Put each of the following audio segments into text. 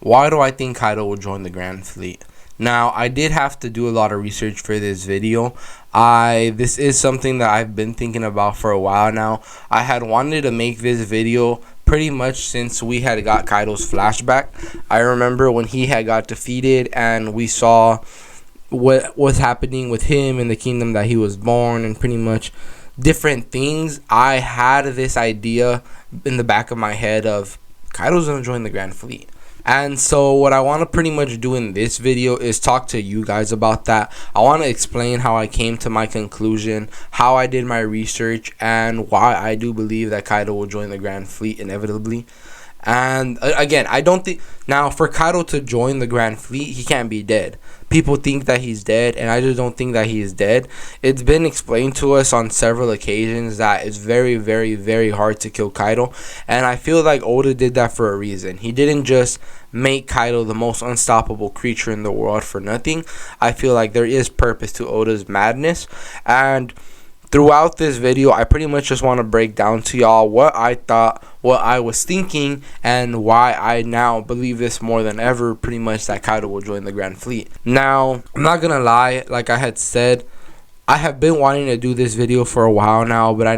Why do I think Kaido will join the Grand Fleet? Now, I did have to do a lot of research for this video. This is something that I've been thinking about for a while now. I had wanted to make this video pretty much since we had got Kaido's flashback. I remember when he had got defeated and we saw what was happening with him in the kingdom that he was born and pretty much different things. I had this idea in the back of my head of Kaido's gonna join the Grand Fleet. And so what I want to pretty much do in this video is talk to you guys about that. I want to explain how I came to my conclusion, how I did my research, and why I do believe that Kaido will join the Grand Fleet inevitably. And again, I don't think now for Kaido to join the Grand Fleet, he can't be dead. People think that he's dead, and I just don't think that he is dead. It's been explained to us on several occasions that it's very, very, very hard to kill Kaido, and I feel like Oda did that for a reason. He didn't just make Kaido the most unstoppable creature in the world for nothing. I feel like there is purpose to Oda's madness, and throughout this video, I pretty much just want to break down to y'all what I thought, what I was thinking, and why I now believe this more than ever, pretty much, that Kaido will join the Grand Fleet. Now, I'm not gonna lie, like I had said, I have been wanting to do this video for a while now, but I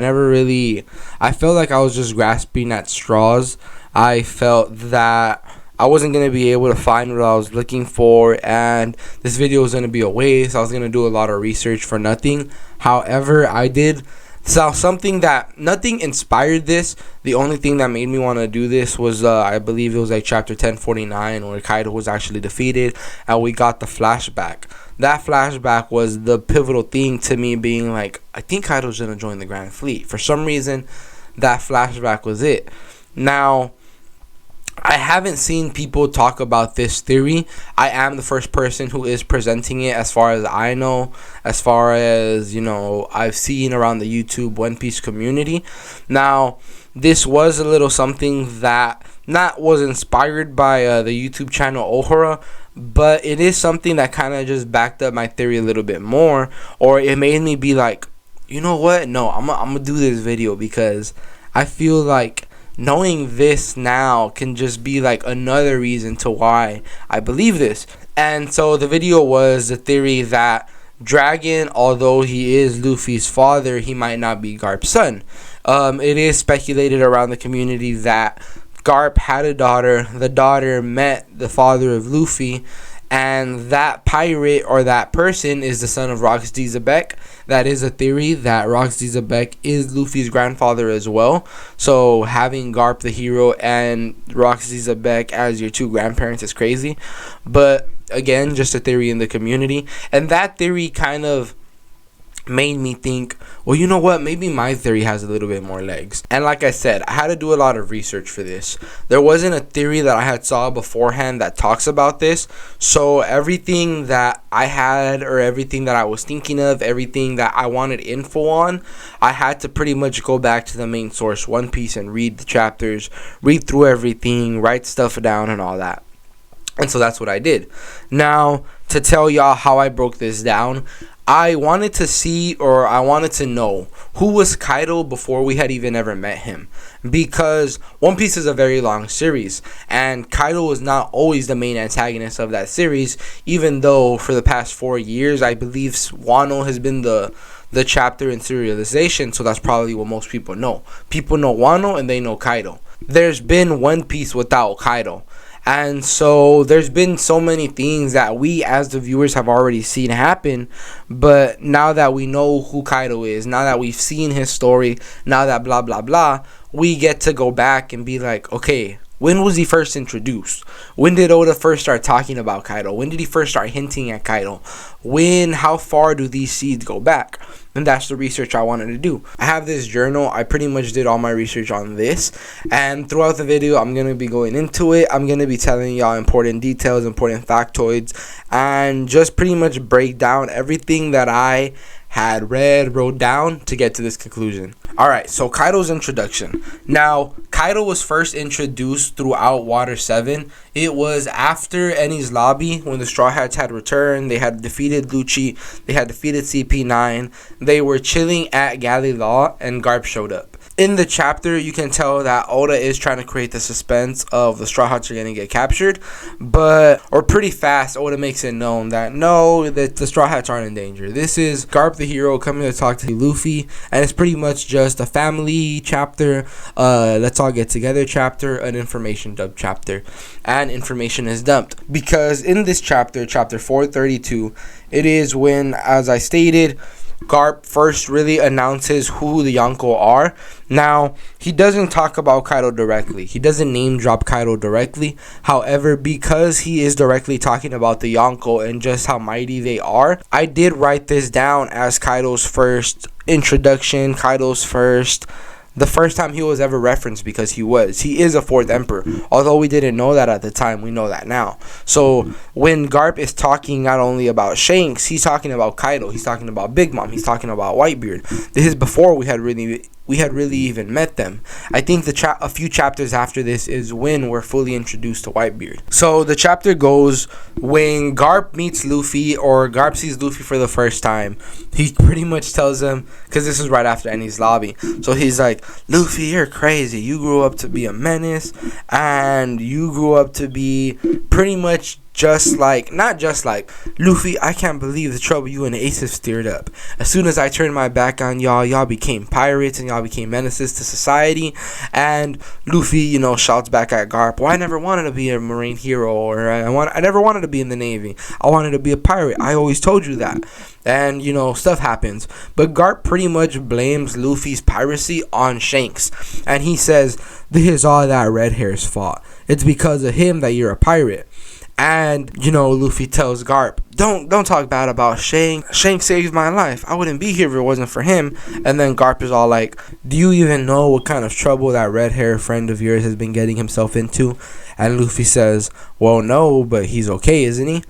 felt like I was just grasping at straws. I felt that I wasn't going to be able to find what I was looking for, and this video was going to be a waste. I was going to do a lot of research for nothing. However, I did something that nothing inspired this. The only thing that made me want to do this was I believe it was like chapter 1049 where Kaido was actually defeated and we got the flashback. That flashback was the pivotal thing to me being like, I think Kaido's going to join the Grand Fleet. For some reason, that flashback was it. Now, I haven't seen people talk about this theory. I am the first person who is presenting it as far as I know, as far as, you know, I've seen around the YouTube One Piece community. Now, this was a little something that was inspired by the YouTube channel Ohara, but it is something that kind of just backed up my theory a little bit more, or it made me be like, you know what? No, I'm gonna do this video because I feel like knowing this now can just be like another reason to why I believe this. And so the video was the theory that Dragon, although he is Luffy's father, he might not be Garp's son. It is speculated around the community that Garp had a daughter, the daughter met the father of Luffy, and that pirate or that person is the son of Roxy Zebek. That is a theory that Roxy Zebek is Luffy's grandfather as well. So having Garp the hero and Roxy Zebek as your two grandparents is crazy. But again, just a theory in the community. And that theory kind of made me think, well, you know what, maybe my theory has a little bit more legs. And like I said, I had to do a lot of research for this. There wasn't a theory that I had saw beforehand that talks about this, so everything that I had, or everything that I was thinking of, everything that I wanted info on, I had to pretty much go back to the main source, One Piece, and read the chapters, read through everything, write stuff down and all that. And so that's what I did. Now, to tell y'all how I broke this down, I wanted to see, or I wanted to know, who was Kaido before we had even ever met him. Because One Piece is a very long series, and Kaido was not always the main antagonist of that series, even though for the past 4 years, I believe WANO has been the chapter in serialization, so that's probably what most people know. People know WANO and they know Kaido. There's been One Piece without Kaido. And so there's been so many things that we as the viewers have already seen happen, but now that we know who Kaido is, now that we've seen his story, now that blah blah blah, we get to go back and be like, okay, when was he first introduced? When did Oda first start talking about Kaido? When did he first start hinting at Kaido? How far do these seeds go back? And that's the research I wanted to do. I have this journal. I pretty much did all my research on this. And throughout the video, I'm going to be going into it. I'm going to be telling y'all important details, important factoids, and just pretty much break down everything that I had wrote down to get to this conclusion. Alright, so Kaido's introduction. Now, Kaido was first introduced throughout Water 7. It was after Enies Lobby, when the Straw Hats had returned. They had defeated Lucci. They had defeated CP9. They were chilling at Galley Law, and Garp showed up. in the chapter, you can tell that Oda is trying to create the suspense of the Straw Hats are going to get captured, or pretty fast, Oda makes it known that no, that the Straw Hats aren't in danger. This is Garp the hero coming to talk to Luffy, and it's pretty much just a family chapter, let's all get together chapter, an information dump chapter, and information is dumped. Because in this chapter, chapter 432, it is when, as I stated, Garp first really announces who the Yonko are. Now, he doesn't talk about Kaido directly. He doesn't name drop Kaido directly. However, because he is directly talking about the Yonko and just how mighty they are, I did write this down as Kaido's first introduction, the first time he was ever referenced, because he is a fourth emperor. Although we didn't know that at the time, we know that now. So when Garp is talking not only about Shanks, he's talking about Kaido, he's talking about Big Mom, he's talking about Whitebeard. This is before we had really even met them. I think a few chapters after this is when we're fully introduced to Whitebeard. So the chapter goes when Garp meets Luffy, or Garp sees Luffy for the first time. He pretty much tells him, because this is right after Enies Lobby, so he's like, Luffy, you're crazy. You grew up to be a menace, and you grew up to be pretty much not just like Luffy, I can't believe the trouble you and the Ace have stirred up. As soon as I turned my back on y'all became pirates and y'all became menaces to society. And Luffy, shouts back at Garp, well, I never wanted to be a marine hero, or I never wanted to be in the Navy. I wanted to be a pirate. I always told you that. And, stuff happens. But Garp pretty much blames Luffy's piracy on Shanks. And he says, this is all that red hair's fault. It's because of him that you're a pirate. And, Luffy tells Garp, don't talk bad about Shanks. Shanks saved my life. I wouldn't be here if it wasn't for him. And then Garp is all like, do you even know what kind of trouble that red hair friend of yours has been getting himself into? And Luffy says, well, no, but he's okay, isn't he?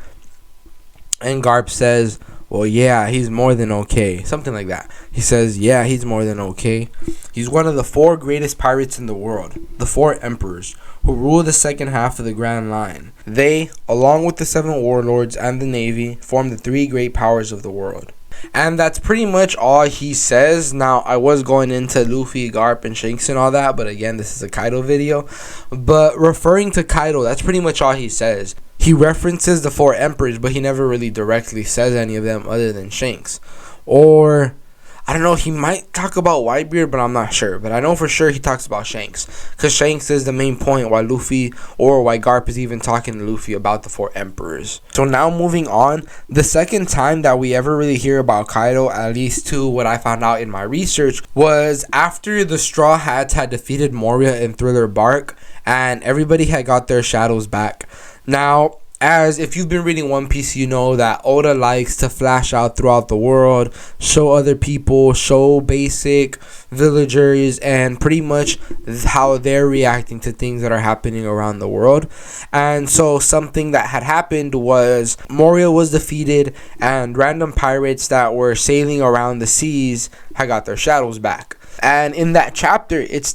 And Garp says, well, yeah, he's more than okay. Something like that. He says, yeah, he's more than okay. He's one of the 4 greatest pirates in the world, the 4 emperors, who rule the second half of the Grand Line. They, along with the 7 warlords and the Navy, form the 3 great powers of the world. And that's pretty much all he says. Now, I was going into Luffy, Garp, and Shanks and all that, but again, this is a Kaido video. But referring to Kaido, that's pretty much all he says. He references the 4 emperors, but he never really directly says any of them other than Shanks. Or, I don't know, he might talk about Whitebeard, but I'm not sure. But I know for sure he talks about Shanks, because Shanks is the main point why Luffy, or why Garp is even talking to Luffy about the 4 emperors. So now moving on, the second time that we ever really hear about Kaido, at least to what I found out in my research, was after the Straw Hats had defeated Moria and Thriller Bark, and everybody had got their shadows back. Now, as if you've been reading One Piece, you know that Oda likes to flash out throughout the world, show other people, show basic villagers, and pretty much how they're reacting to things that are happening around the world. And so something that had happened was Moria was defeated, and random pirates that were sailing around the seas had got their shadows back. And in that chapter, it's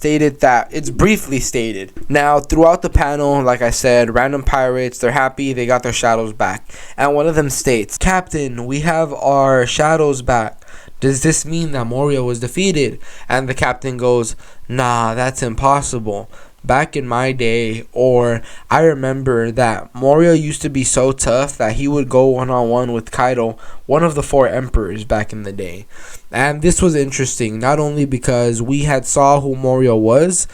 briefly stated. Now, throughout the panel, like I said, random pirates, they're happy, they got their shadows back. And one of them states, Captain, we have our shadows back. Does this mean that Moria was defeated? And the captain goes, nah, that's impossible. Back in my day, or I remember that Moria used to be so tough that he would go one-on-one with Kaido, one of the 4 emperors back in the day. And this was interesting, not only because we had saw who Moria was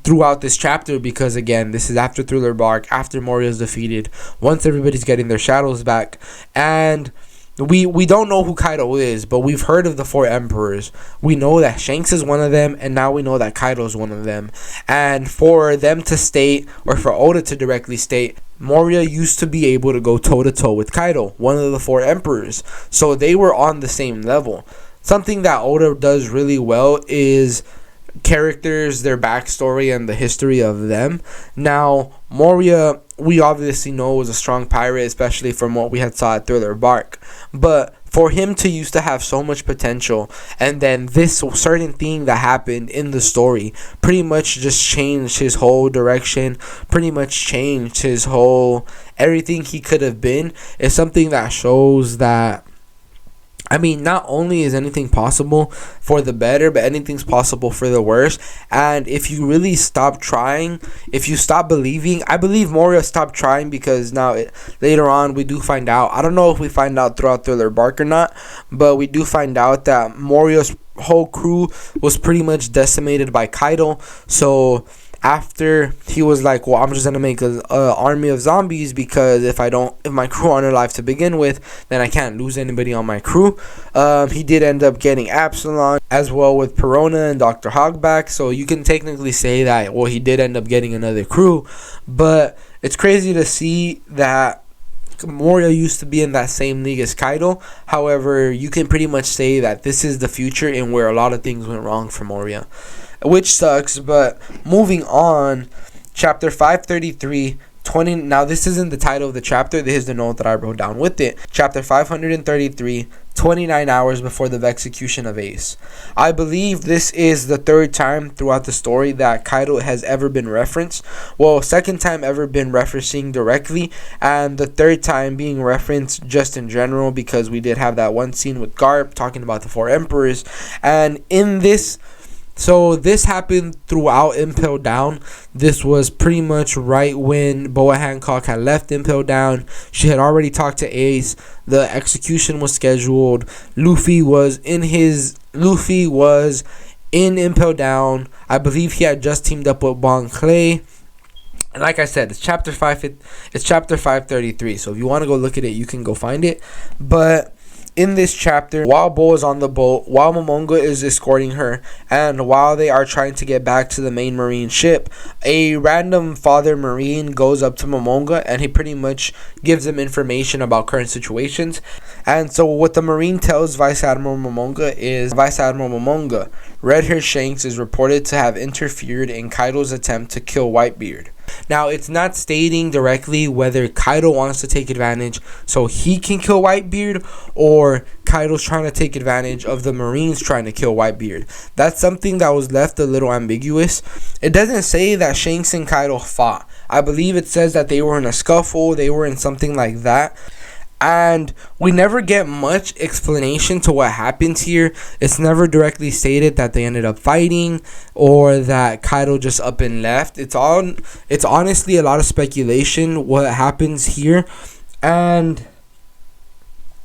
throughout this chapter, because again, this is after Thriller Bark, after Moria's defeated, once everybody's getting their shadows back, and we don't know who Kaido is, but we've heard of the 4 emperors. We know that Shanks is one of them, and now we know that Kaido is one of them. And for them to state, or for Oda to directly state, Moria used to be able to go toe-to-toe with Kaido, one of the 4 emperors. So they were on the same level. Something that Oda does really well is characters, their backstory, and the history of them. Now, Moria, we obviously know, was a strong pirate, especially from what we had saw at Thriller Bark. But for him to used to have so much potential, and then this certain thing that happened in the story pretty much just changed his whole direction, pretty much changed his whole, everything he could have been, is something that shows that I mean, not only is anything possible for the better, but anything's possible for the worse. And if you really stop trying, if you stop believing, I believe Moria stopped trying because now later on we do find out. I don't know if we find out throughout Thriller Bark or not, but we do find out that Moria's whole crew was pretty much decimated by Kaido. So after he was like, well, I'm just gonna make a army of zombies, because if my crew aren't alive to begin with, then I can't lose anybody on my crew. He did end up getting Absalon as well with Perona and Dr. Hogback, so you can technically say that, well, he did end up getting another crew. But it's crazy to see that Moria used to be in that same league as Kaido. However, you can pretty much say that this is the future and where a lot of things went wrong for Moria, which sucks. But moving on, chapter 533, 20. Now this isn't the title of the chapter, this is the note that I wrote down with it. Chapter 533, 29 hours before the execution of Ace. I believe this is the third time throughout the story that Kaido has ever been referenced. Well, second time ever been referencing directly, and the third time being referenced just in general, because we did have that one scene with Garp talking about the 4 emperors. And in this, so this happened throughout Impel Down. This was pretty much right when Boa Hancock had left Impel Down. She had already talked to Ace. The execution was scheduled. Luffy was in Impel Down. I believe he had just teamed up with Bon Clay. And like I said, it's chapter 533. So if you want to go look at it, you can go find it. But in this chapter, while Bo is on the boat, while Momonga is escorting her, and while they are trying to get back to the main Marine ship, a random father Marine goes up to Momonga and he pretty much gives him information about current situations. And so what the Marine tells Vice Admiral Momonga is, Vice Admiral Momonga, red-haired Shanks is reported to have interfered in Kaido's attempt to kill Whitebeard. Now, it's not stating directly whether Kaido wants to take advantage so he can kill Whitebeard, or Kaido's trying to take advantage of the Marines trying to kill Whitebeard. That's something that was left a little ambiguous. It doesn't say that Shanks and Kaido fought. I believe it says that they were in a scuffle, they were in something like that. And we never get much explanation to what happens here. It's never directly stated that they ended up fighting or that Kaido just up and left. It's honestly a lot of speculation what happens here. And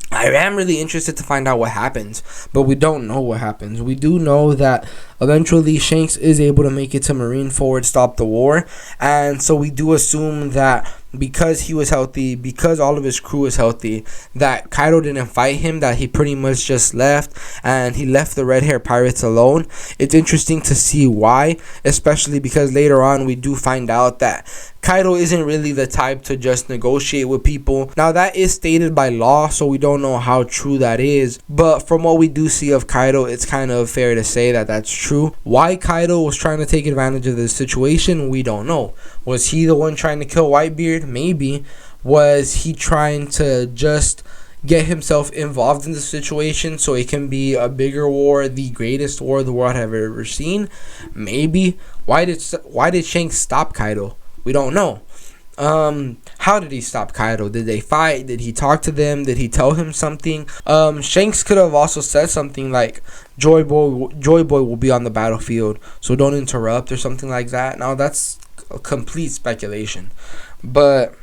I am really interested to find out what happens, but we don't know what happens. We do know that eventually Shanks is able to make it to Marineford, stop the war, and so we do assume that because he was healthy, because all of his crew is healthy, that Kaido didn't fight him, that he pretty much just left, and he left the red hair pirates alone. It's interesting to see why, especially because later on we do find out that Kaido isn't really the type to just negotiate with people. Now that is stated by law, so we don't know how true that is, but from what we do see of Kaido, it's kind of fair to say that that's true. Why Kaido was trying to take advantage of this situation, we don't know. Was he the one trying to kill Whitebeard? Maybe. Was he trying to just get himself involved in the situation so it can be a bigger war, the greatest war the world have ever seen? Maybe. Why did Shanks stop Kaido? We don't know. How did he stop Kaido? Did they fight? Did he talk to them? Did he tell him something? Shanks could have also said something like, Joy Boy will be on the battlefield, so don't interrupt, or something like that. Now that's a complete speculation. But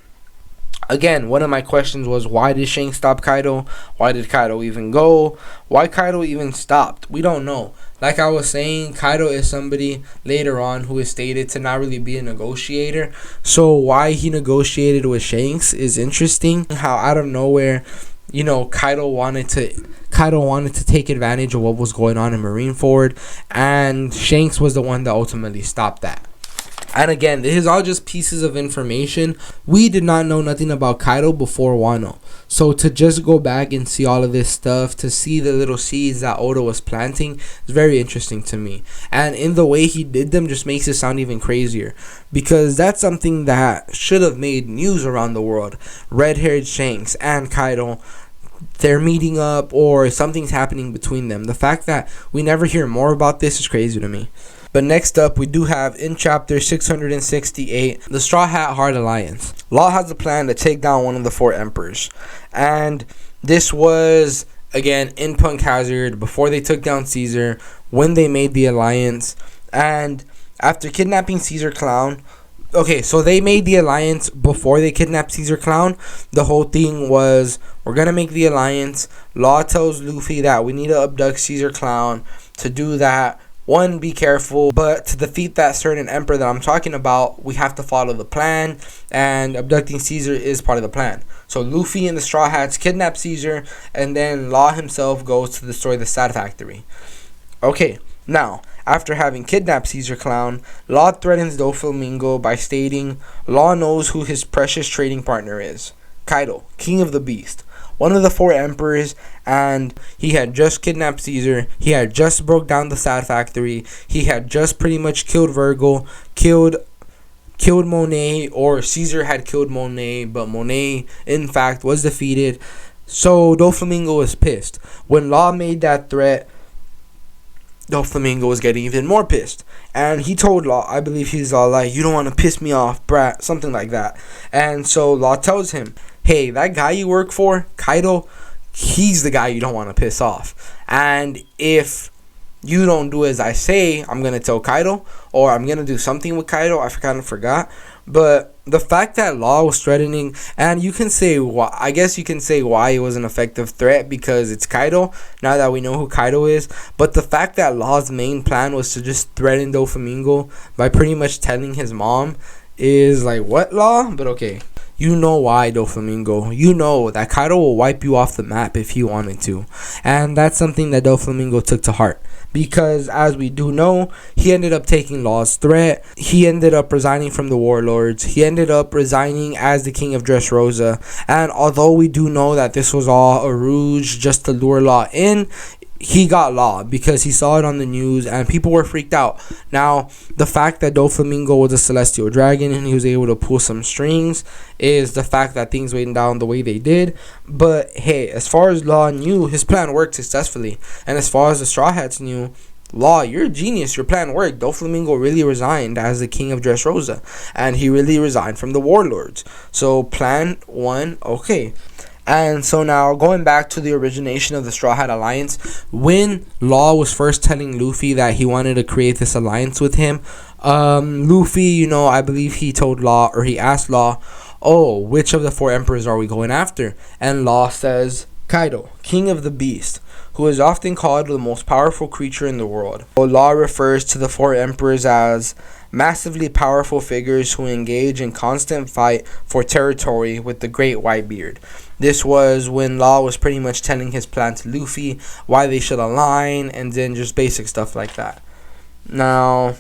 again, one of my questions was, why did Shanks stop Kaido? Why did Kaido even go? Why Kaido even stopped? We don't know. Like I was saying, Kaido is somebody later on who is stated to not really be a negotiator. So why he negotiated with Shanks is interesting. How out of nowhere, you know, Kaido wanted to take advantage of what was going on in Marineford, and Shanks was the one that ultimately stopped that. And again, this is all just pieces of information. We did not know nothing about Kaido before Wano. So to just go back and see all of this stuff, to see the little seeds that Oda was planting, is very interesting to me. And in the way he did them just makes it sound even crazier, because that's something that should have made news around the world. Red-haired Shanks and Kaido, they're meeting up, or something's happening between them. The fact that we never hear more about this is crazy to me. But next up, we do have in chapter 668, the Straw Hat Heart Alliance. Law has a plan to take down one of the 4 emperors. And this was again in Punk Hazard, before they took down Caesar, when they made the alliance, and after kidnapping Caesar Clown. Okay, so they made the alliance before they kidnapped Caesar Clown. The whole thing was, we're gonna make the alliance. Law tells Luffy that we need to abduct Caesar Clown. To do that, one, be careful, but to defeat that certain emperor that I'm talking about, we have to follow the plan, and abducting Caesar is part of the plan. So Luffy and the Straw Hats kidnap Caesar, and then Law himself goes to destroy the Sad Factory. Okay, now, after having kidnapped Caesar Clown, Law threatens Doflamingo by stating Law knows who his precious trading partner is. Kaido, King of the Beast, one of the 4 emperors, and he had just kidnapped Caesar. He had just broke down the Sad Factory. He had just pretty much killed Virgil, killed Monet, or Caesar had killed Monet, but Monet, in fact, was defeated. So Doflamingo was pissed. When Law made that threat, Doflamingo was getting even more pissed, and he told Law, I believe he's all like, you don't want to piss me off, brat, something like that. And so Law tells him, hey, that guy you work for, Kaido, he's the guy you don't want to piss off, and if you don't do as I say, I'm going to tell Kaido, or I'm going to do something with Kaido. I kind of forgot. But the fact that Law was threatening, and you can say why, I guess you can say why it was an effective threat, because it's Kaido, now that we know who Kaido is. But the fact that Law's main plan was to just threaten Doflamingo by pretty much telling his mom is like, what, Law? But okay. You know why, Doflamingo. You know that Kaido will wipe you off the map if he wanted to. And that's something that Doflamingo took to heart. Because, as we do know, he ended up taking Law's threat. He ended up resigning from the Warlords. He ended up resigning as the King of Dressrosa. And although we do know that this was all a ruse just to lure Law in, he got Law because he saw it on the news and people were freaked out. Now, the fact that Doflamingo was a celestial dragon and he was able to pull some strings is the fact that things went down the way they did. But hey, as far as Law knew, his plan worked successfully. And as far as the Straw Hats knew, Law, you're a genius. Your plan worked. Doflamingo really resigned as the King of Dressrosa, and he really resigned from the Warlords. So plan 1, okay. And so now, going back to the origination of the Straw Hat Alliance, when Law was first telling Luffy that he wanted to create this alliance with him, Luffy, you know, I believe he told Law, or he asked Law, oh, which of the 4 emperors are we going after? And Law says, Kaido, King of the Beast, who is often called the most powerful creature in the world. Law refers to the 4 emperors as massively powerful figures who engage in constant fight for territory with the Great Whitebeard. This was when Law was pretty much telling his plan to Luffy, why they should align, and then just basic stuff like that. Now,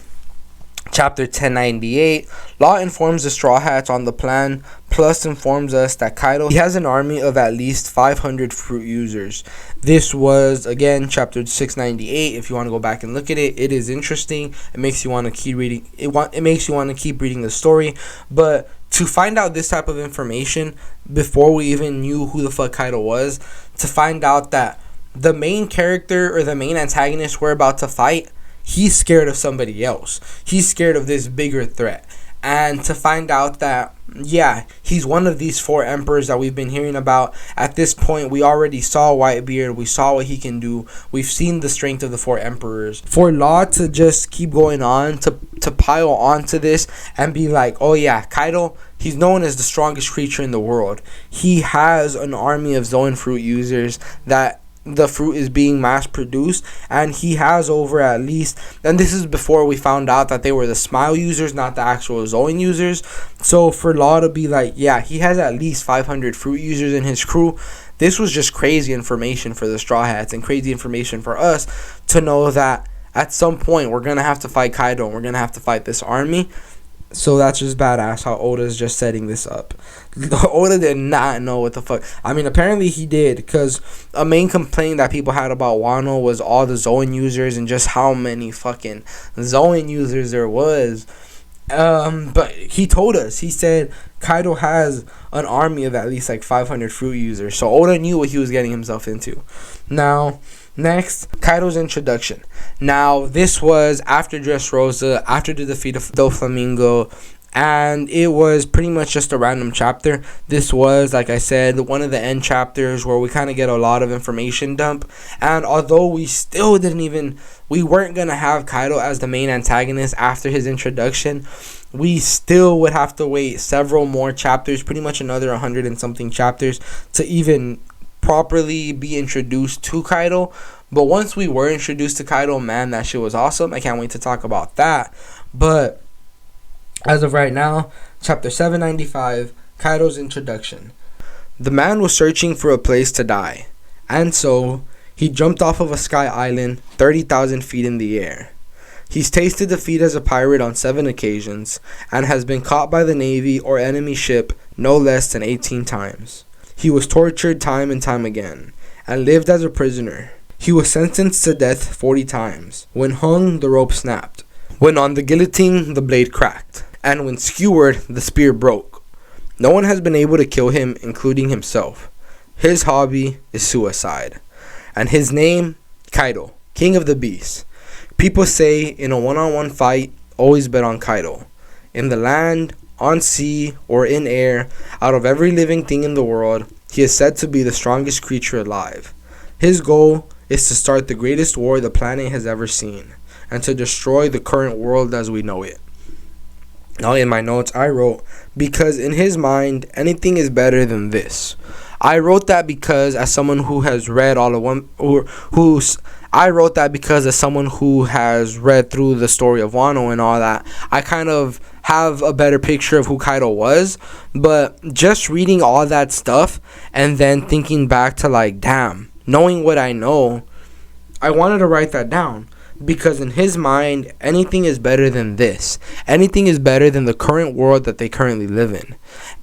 Chapter 1098, Law informs the Straw Hats on the plan, plus informs us that Kaido, he has an army of at least 500 fruit users. This was, again, Chapter 698. If you want to go back and look at it, it is interesting. It makes you want to keep reading. It makes you want to keep reading the story. But to find out this type of information, before we even knew who the fuck Kaido was, to find out that the main character or the main antagonist we're about to fight, he's scared of somebody else. He's scared of this bigger threat. And to find out that, yeah, he's one of these 4 emperors that we've been hearing about. At this point, we already saw Whitebeard. We saw what he can do. We've seen the strength of the 4 emperors. For Law to just keep going on, to pile onto this and be like, oh yeah, Kaido, he's known as the strongest creature in the world. He has an army of Zoan fruit users that the fruit is being mass produced, and he has over at least, and this is before we found out that they were the Smile users, not the actual Zoan users. So for Law to be like, yeah, he has at least 500 fruit users in his crew, this was just crazy information for the Straw Hats and crazy information for us to know that at some point we're gonna have to fight Kaido and we're gonna have to fight this army. So that's just badass how Oda's just setting this up. Oda did not know what the fuck. I mean, apparently he did, because a main complaint that people had about Wano was all the Zoan users and just how many fucking Zoan users there was. But he told us, he said Kaido has an army of at least like 500 fruit users. So Oda knew what he was getting himself into. Now, next, Kaido's introduction. Now, this was after Dressrosa, after the defeat of Doflamingo, and it was pretty much just a random chapter. This was, like I said, one of the end chapters where we kind of get a lot of information dump. And although we weren't gonna have Kaido as the main antagonist after his introduction, we still would have to wait several more chapters, pretty much another 100 and something chapters, to even properly be introduced to Kaido. But once we were introduced to Kaido, man, that shit was awesome. I can't wait to talk about that. But as of right now, chapter 795, Kaido's introduction. The man was searching for a place to die, and so he jumped off of a sky island 30,000 feet in the air. He's tasted defeat as a pirate on 7 occasions, and has been caught by the Navy or enemy ship no less than 18 times. He was tortured time and time again, and lived as a prisoner. He was sentenced to death 40 times. When hung, the rope snapped. When on the guillotine, the blade cracked. And when skewered, the spear broke. No one has been able to kill him, including himself. His hobby is suicide. And his name, Kaido, King of the Beasts. People say in a one-on-one fight, always bet on Kaido. In the land, on sea, or in air, out of every living thing in the world, he is said to be the strongest creature alive. His goal is to start the greatest war the planet has ever seen, and to destroy the current world as we know it. Now in my notes I wrote, because in his mind anything is better than this. I wrote that because as someone who has read all of one, I wrote that because as someone who has read through the story of Wano and all that, I kind of have a better picture of who Kaido was. But just reading all that stuff and then thinking back to like, damn, knowing what I know, I wanted to write that down. Because in his mind, anything is better than this. Anything is better than the current world that they currently live in.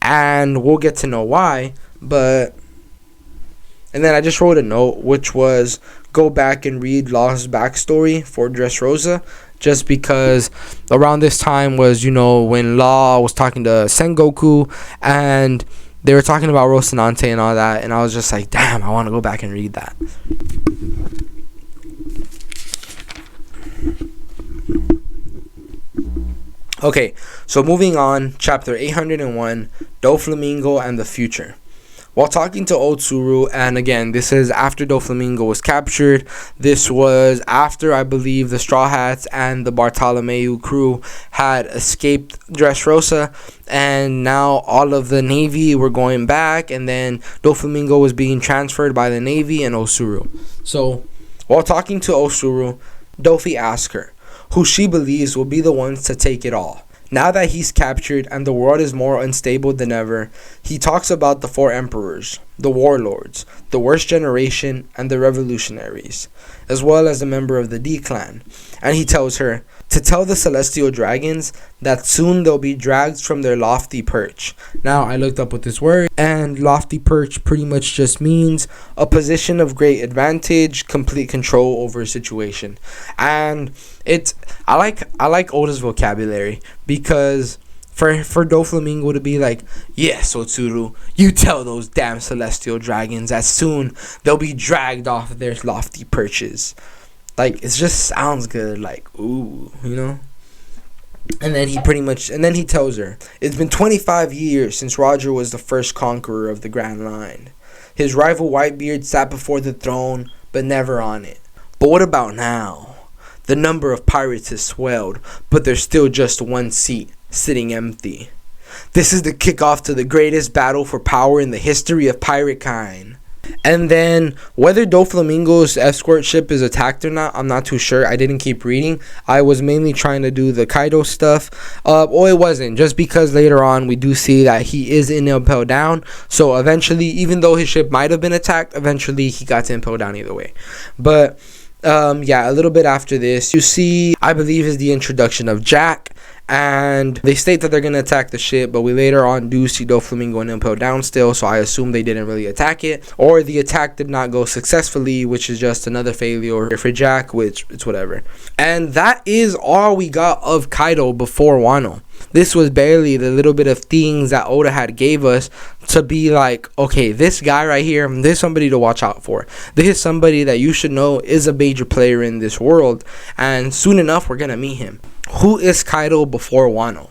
And we'll get to know why. And then I just wrote a note, which was go back and read Law's backstory for Dressrosa. Just because around this time was, when Law was talking to Sengoku. And they were talking about Rocinante and all that. And I was just like, damn, I want to go back and read that. Okay, so moving on, chapter 801, Doflamingo and the Future. While talking to Otsuru, and again, this is after Doflamingo was captured. This was after, I believe, the Straw Hats and the Bartolomeu crew had escaped Dressrosa, and now all of the Navy were going back, and then Doflamingo was being transferred by the Navy and Otsuru. So, while talking to Otsuru, Dofi asked her who she believes will be the ones to take it all. Now that he's captured and the world is more unstable than ever, he talks about the 4 emperors, the warlords, the worst generation, and the revolutionaries, as well as a member of the D-clan. And he tells her to tell the celestial dragons that soon they'll be dragged from their lofty perch. Now, I looked up what this word, and lofty perch pretty much just means a position of great advantage, complete control over a situation. And I like Oda's vocabulary, because for Doflamingo to be like, yes, Otsuru, you tell those damn celestial dragons that soon they'll be dragged off of their lofty perches. Like, it just sounds good, like, ooh, And then he tells her, it's been 25 years since Roger was the first conqueror of the Grand Line. His rival Whitebeard sat before the throne, but never on it. But what about now? The number of pirates has swelled, but there's still just one seat, sitting empty. This is the kickoff to the greatest battle for power in the history of pirate kind. And then, whether Doflamingo's escort ship is attacked or not, I'm not too sure. I didn't keep reading. I was mainly trying to do the Kaido stuff. It wasn't. Just because later on, we do see that he is in Impel Down. So, eventually, even though his ship might have been attacked, eventually, he got to Impel Down either way. But, a little bit after this, you see, I believe, is the introduction of Jack. And they state that they're going to attack the ship, but we later on do see Doflamingo and Impel Down still, so I assume they didn't really attack it, or the attack did not go successfully, which is just another failure for Jack, which it's whatever. And that is all we got of Kaido before Wano. This was barely the little bit of things that Oda had gave us to be like, okay, this guy right here, this is somebody to watch out for. This is somebody that you should know is a major player in this world, and soon enough we're going to meet him. Who is Kaido before Wano?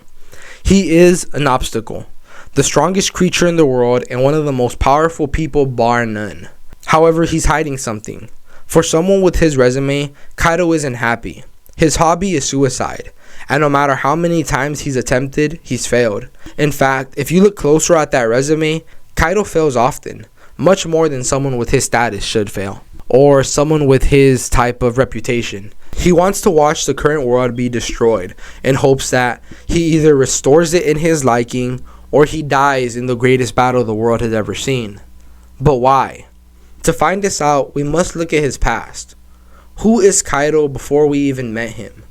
He is an obstacle, the strongest creature in the world, and one of the most powerful people bar none. However, he's hiding something. For someone with his resume, Kaido isn't happy. His hobby is suicide, and no matter how many times he's attempted, he's failed. In fact, if you look closer at that resume, Kaido fails often, much more than someone with his status should fail, or someone with his type of reputation. He wants to watch the current world be destroyed in hopes that he either restores it in his liking or he dies in the greatest battle the world has ever seen. But why? To find this out, we must look at his past. Who is Kaido before we even met him?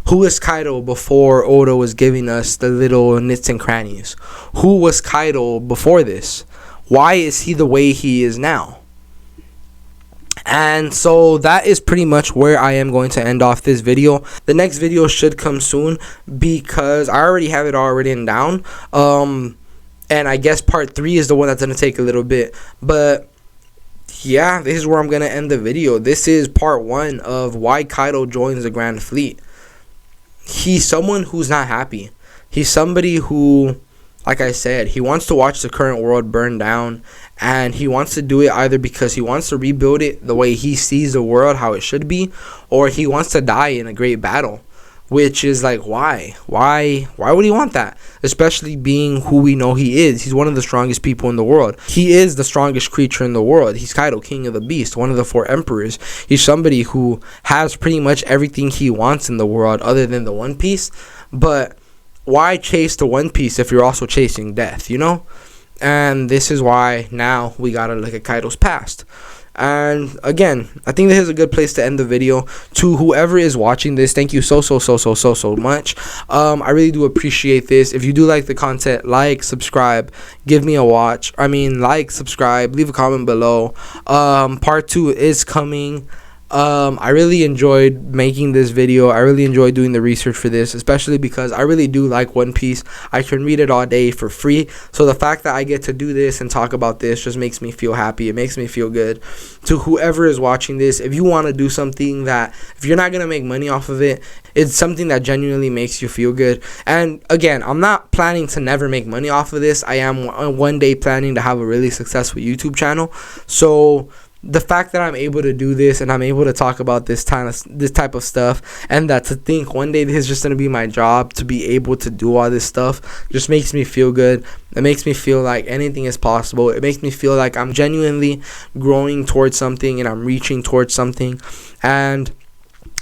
Who is Kaido before Oda was giving us the little nits and crannies? Who was Kaido before this? Why is he the way he is now? And so that is pretty much where I am going to end off this video. The next video should come soon because I already have it all written down. And I guess part 3 is the one that's going to take a little bit. But yeah, this is where I'm going to end the video. This is part 1 of why Kaido joins the Grand Fleet. He's someone who's not happy. He's somebody who, like I said, he wants to watch the current world burn down, and he wants to do it either because he wants to rebuild it the way he sees the world, how it should be, or he wants to die in a great battle, which is like, why would he want that? Especially being who we know he is. He's one of the strongest people in the world. He is the strongest creature in the world. He's Kaido, king of the beast, one of the 4 emperors. He's somebody who has pretty much everything he wants in the world other than the One Piece. But why chase the One Piece if you're also chasing death, you know? And this is why now we gotta look at Kaido's past. And again, I think this is a good place to end the video. To whoever is watching this, thank you so much. I really do appreciate this. If you do like the content, like, subscribe, give me a watch. Like, subscribe, leave a comment below. Part 2 is coming. I really enjoyed making this video. I really enjoyed doing the research for this, especially because I really do like One Piece. I can read it all day for free, so the fact that I get to do this and talk about this just makes me feel happy. It makes me feel good. To whoever is watching this, if you want to do something that, if you're not gonna make money off of it, it's something that genuinely makes you feel good. And again, I'm not planning to never make money off of this. I am one day planning to have a really successful YouTube channel. So the fact that I'm able to do this and I'm able to talk about this type of stuff, and that to think one day this is just going to be my job, to be able to do all this stuff, just makes me feel good. It makes me feel like anything is possible. It makes me feel like I'm genuinely growing towards something and I'm reaching towards something. And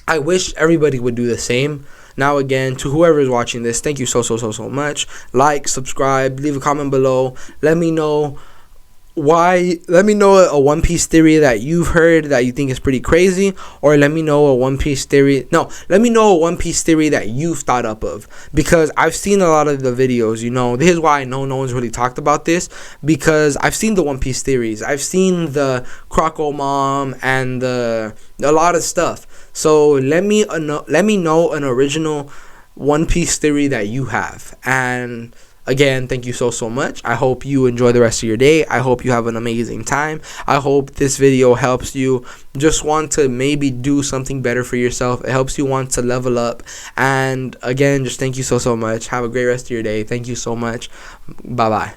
I wish everybody would do the same. Now again, to whoever is watching this, thank you so much. Like, subscribe, leave a comment below. Let me know a One Piece theory that you've heard that you think is pretty crazy, or let me know a One Piece theory that you've thought up of, because I've seen a lot of the videos. You know, this is why I know no one's really talked about this, because I've seen the One Piece theories. I've seen the Croco Mom and a lot of stuff. So let me know an original One Piece theory that you have. And again, thank you so much. I hope you enjoy the rest of your day. I hope you have an amazing time. I hope this video helps you just want to maybe do something better for yourself. It helps you want to level up. And again, just thank you so much. Have a great rest of your day. Thank you so much. Bye.